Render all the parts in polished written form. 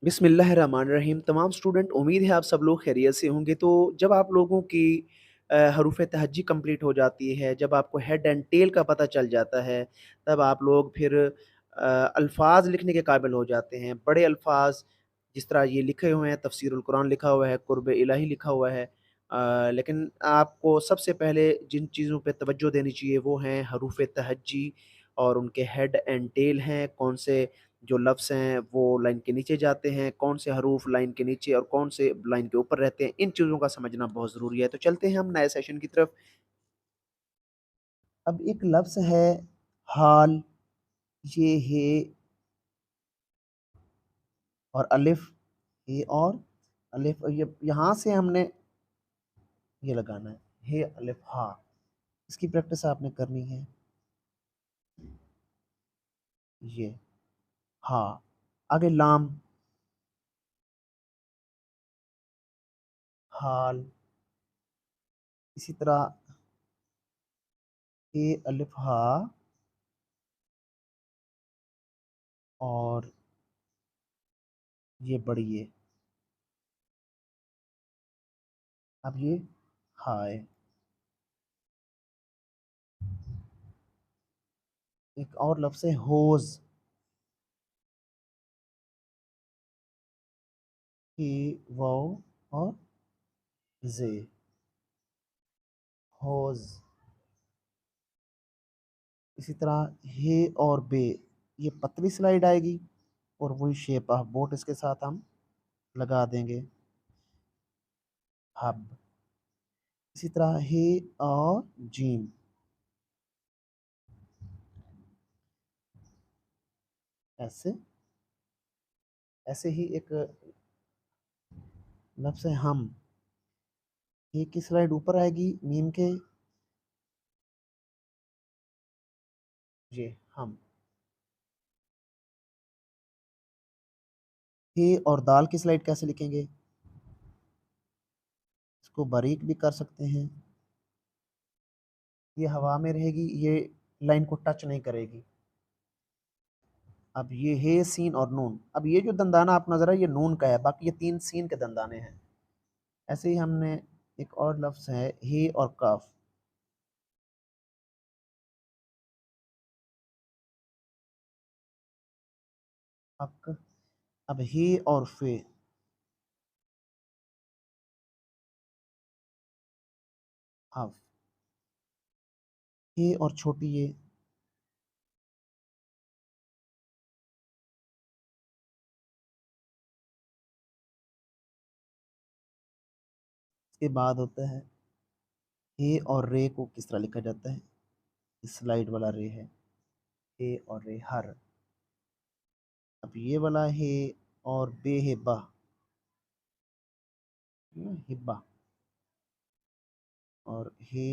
बिस्मिल्लाहिर्रहमानिर्रहीम। तमाम स्टूडेंट, उम्मीद है आप सब लोग खैरियत से होंगे। तो जब आप लोगों की हरूफ तहज्जी कंप्लीट हो जाती है, जब आपको हेड एंड टेल का पता चल जाता है, तब आप लोग फिर अल्फ़ाज़ लिखने के काबिल हो जाते हैं। बड़े अल्फ़ाज़ जिस तरह ये लिखे हुए हैं, तफ़सीरुल कुरान लिखा हुआ है, कुर्ब इलाही लिखा हुआ है। लेकिन आपको सबसे पहले जिन चीज़ों पे तवज्जो देनी चाहिए वो हैं हरूफ तहज्जी और उनके हेड एंड टेल हैं। कौन से जो लफ्ज़ हैं वो लाइन के नीचे जाते हैं, कौन से हरूफ लाइन के नीचे और कौन से लाइन के ऊपर रहते हैं, इन चीज़ों का समझना बहुत ज़रूरी है। तो चलते हैं हम नए सेशन की तरफ। अब एक लफ्ज़ है हाल, ये हे और अलिफ, हे और अलिफ, ये यहाँ से हमने ये लगाना है, हे अलिफ हा। इसकी प्रैक्टिस आपने करनी है। ये हा, आगे लाम, हाल, इसी तरह हे अलिफ हा और ये बढ़िए। अब ये हाय। एक और लफ्ज़ है होज़, ही वाओ और जे, होज़। इसी तरह हे और बे, ये पतली स्लाइड आएगी और वही शेप ऑफ बोट इसके साथ हम लगा देंगे, हब। इसी तरह हे और जीम, ऐसे ऐसे ही एक लफ्ज़ है हम, हे की स्लाइड ऊपर आएगी, मीम के, ये हम। हे और दाल की स्लाइड कैसे लिखेंगे, इसको बारीक भी कर सकते हैं। ये हवा में रहेगी, ये लाइन को टच नहीं करेगी। अब ये हे सीन और नून, अब ये जो दंदाना आप नजर है ये नून का है, बाकी ये तीन सीन के दंदाने हैं। ऐसे ही हमने एक और लफ्ज है हे और काफ, हक। अब हे और फे, हफ। हे और छोटी ये, इसके बाद होता है हे और रे को किस तरह लिखा जाता है, स्लाइड वाला रे है, हे और रे हर। अब ये वाला हे और बे है बा, हिब्बा। और हे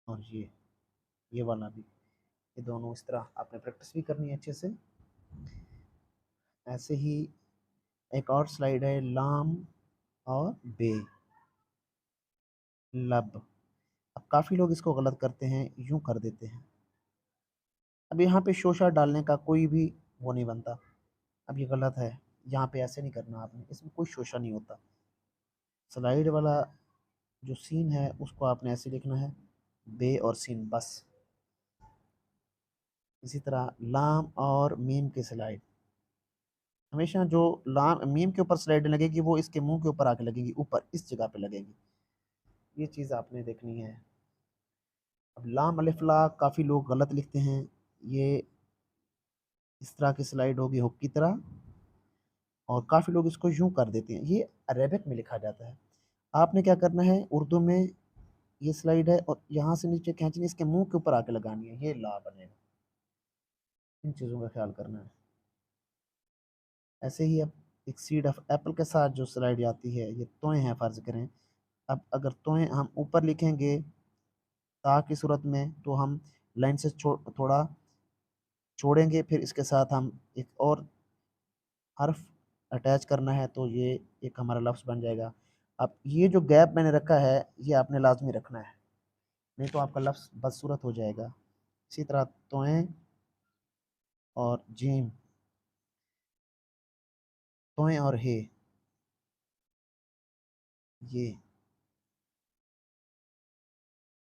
और ये वाला भी, ये दोनों इस तरह आपने प्रैक्टिस भी करनी है अच्छे से। ऐसे ही एक और स्लाइड है लाम और बे, लब। अब काफ़ी लोग इसको गलत करते हैं, यूं कर देते हैं। अब यहाँ पे शोशा डालने का कोई भी वो नहीं बनता। अब ये गलत है, यहाँ पे ऐसे नहीं करना आपने, इसमें कोई शोशा नहीं होता। स्लाइड वाला जो सीन है उसको आपने ऐसे लिखना है, बे और सीन बस। इसी तरह लाम और मीम की स्लाइड, हमेशा जो लाम मीम के ऊपर स्लाइड लगेगी वो इसके मुंह के ऊपर आके लगेगी, ऊपर इस जगह पे लगेगी। ये चीज़ आपने देखनी है। अब लाम अलिफ ला काफ़ी लोग गलत लिखते हैं, ये इस तरह की स्लाइड होगी हुक की तरह, और काफ़ी लोग इसको यूं कर देते हैं, ये अरेबिक में लिखा जाता है। आपने क्या करना है, उर्दू में ये स्लाइड है और यहाँ से नीचे खींचनी, इसके मुंह के ऊपर आके लगानी है, ये ला बनेगा। इन चीज़ों का ख्याल करना है। ऐसे ही अब एक सीड ऑफ एप्पल के साथ जो स्लाइड आती है, ये तोएं हैं फ़र्ज़ करें। अब अगर तोएं हम ऊपर लिखेंगे ता की सूरत में, तो हम लाइन से थोड़ा छोड़ेंगे, फिर इसके साथ हम एक और हर्फ अटैच करना है, तो ये एक हमारा लफ्ज़ बन जाएगा। अब ये जो गैप मैंने रखा है ये आपने लाजमी रखना है, नहीं तो आपका लफ्ज़ बदसूरत हो जाएगा। इसी तरह तोएं और जीम, तोय और हे,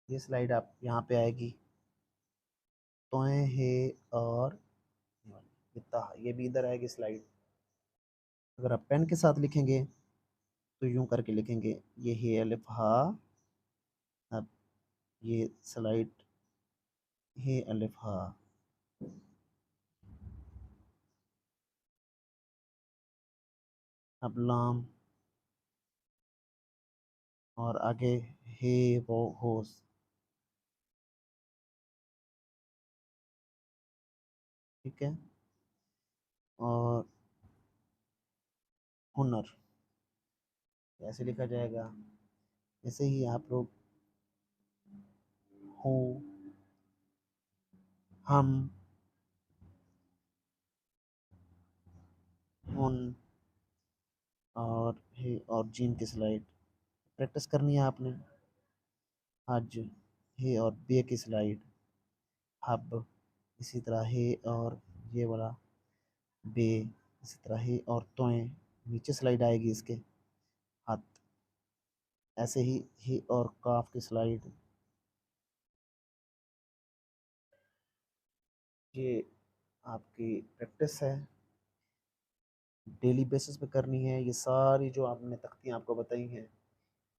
ये स्लाइड आप यहाँ पे आएगी। तोय हे और ये भी इधर आएगी स्लाइड। अगर आप पेन के साथ लिखेंगे तो यूं करके लिखेंगे, ये हे अलिफ हा, अब ये स्लाइड हे अलिफ हा, अब लाम और आगे हे वो होस। ठीक है, और हुनर ऐसे लिखा जाएगा। ऐसे ही आप लोग हो, हम, उन और हे और जीम की स्लाइड प्रैक्टिस करनी है आपने। हज, हे और बे की स्लाइड, हब, इसी तरह हे और ये वाला बे, इसी तरह हे और तोए, नीचे स्लाइड आएगी इसके, हत, ऐसे ही हे और काफ की स्लाइड। ये आपकी प्रैक्टिस है, डेली बेसिस पे करनी है। ये सारी जो आपने तख्तियाँ आपको बताई हैं,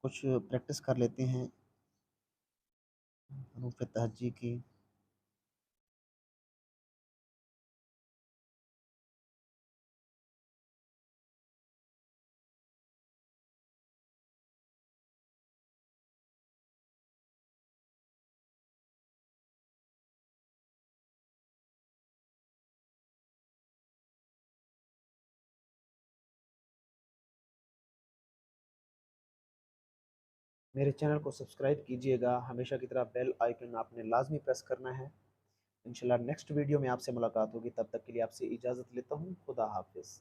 कुछ प्रैक्टिस कर लेते हैं हरूफ तहज्जी की। मेरे चैनल को सब्सक्राइब कीजिएगा, हमेशा की तरह बेल आइकन आपने लाजमी प्रेस करना है। इंशाल्लाह नेक्स्ट वीडियो में आपसे मुलाकात होगी, तब तक के लिए आपसे इजाज़त लेता हूँ। खुदा हाफिज़।